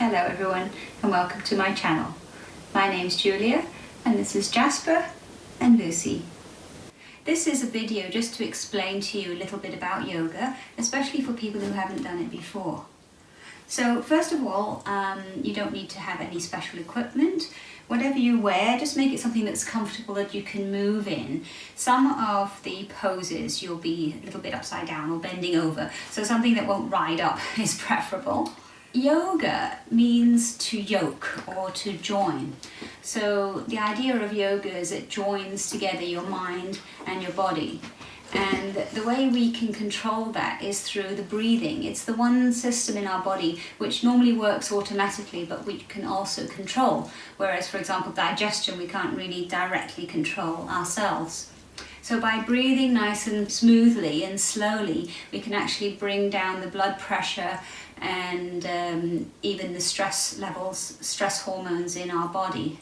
Hello everyone and welcome to my channel. My name's Julia and this is Jasper and Lucy. This is a video just to explain to you a little bit about yoga, especially for people who haven't done it before. So first of all, you don't need to have any special equipment. Whatever you wear, just make it something that's comfortable that you can move in. Some of the poses you'll be a little bit upside down or bending over, so something that won't ride up is preferable. Yoga means to yoke or to join. So the idea of yoga is it joins together your mind and your body. And the way we can control that is through the breathing. It's the one system in our body which normally works automatically, but we can also control. Whereas, for example, digestion, we can't really directly control ourselves. So by breathing nice and smoothly and slowly, we can actually bring down the blood pressure and even the stress levels, stress hormones in our body.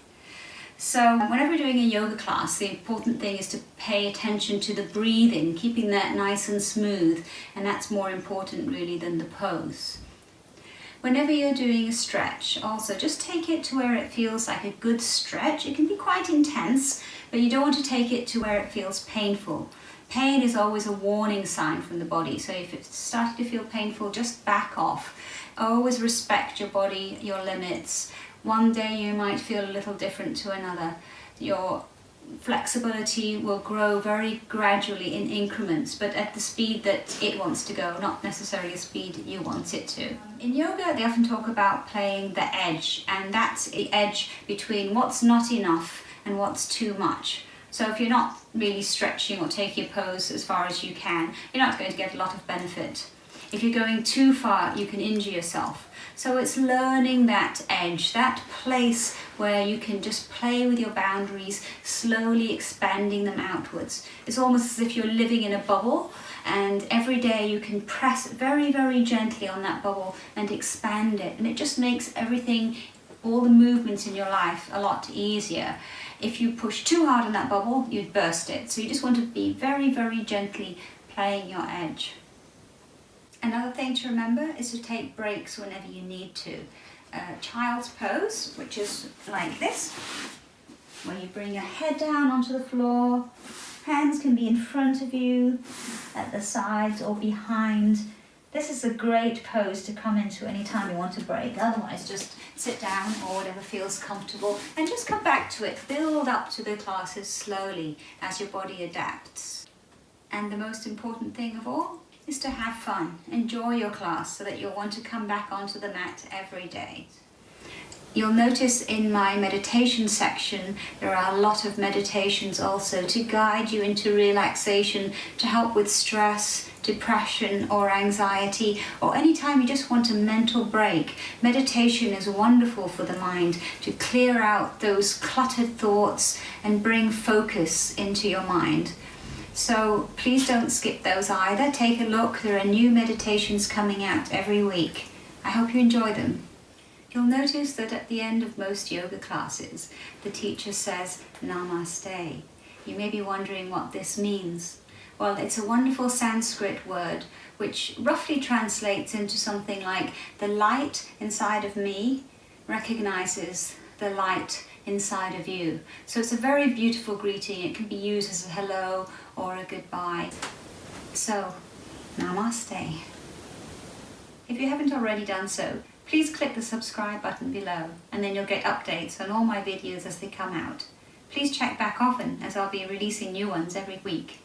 So whenever we're doing a yoga class, the important thing is to pay attention to the breathing, keeping that nice and smooth, and that's more important really than the pose. Whenever you're doing a stretch, also just take it to where it feels like a good stretch. It can be quite intense, but you don't want to take it to where it feels painful. Pain is always a warning sign from the body, so if it's starting to feel painful, just back off. Always respect your body, your limits. One day you might feel a little different to another. Your flexibility will grow very gradually in increments, but at the speed that it wants to go, not necessarily the speed you want it to. In yoga, they often talk about playing the edge, and that's the edge between what's not enough and what's too much. So if you're not really stretching or taking a pose as far as you can, you're not going to get a lot of benefit. If you're going too far, you can injure yourself. So it's learning that edge, that place where you can just play with your boundaries, slowly expanding them outwards. It's almost as if you're living in a bubble, and every day you can press very, very gently on that bubble and expand it. And it just makes everything, all the movements in your life, a lot easier. If you push too hard on that bubble, you'd burst it. So you just want to be very, very gently playing your edge. Another thing to remember is to take breaks whenever you need to. Child's pose, which is like this, where you bring your head down onto the floor. Hands can be in front of you, at the sides or behind. This is a great pose to come into anytime you want to break. Otherwise, just sit down or whatever feels comfortable and just come back to it. Build up to the classes slowly as your body adapts. And the most important thing of all is to have fun. Enjoy your class so that you'll want to come back onto the mat every day. You'll notice in my meditation section there are a lot of meditations also to guide you into relaxation, to help with stress, depression or anxiety, or anytime you just want a mental break. Meditation is wonderful for the mind to clear out those cluttered thoughts and bring focus into your mind. So please don't skip those either. Take a look. There are new meditations coming out every week. I hope you enjoy them. You'll notice that at the end of most yoga classes, the teacher says, Namaste. You may be wondering what this means. Well, it's a wonderful Sanskrit word which roughly translates into something like the light inside of me recognizes the light inside of you. So it's a very beautiful greeting. It can be used as a hello or a goodbye. So, Namaste. If you haven't already done so, please click the subscribe button below and then you'll get updates on all my videos as they come out. Please check back often as I'll be releasing new ones every week.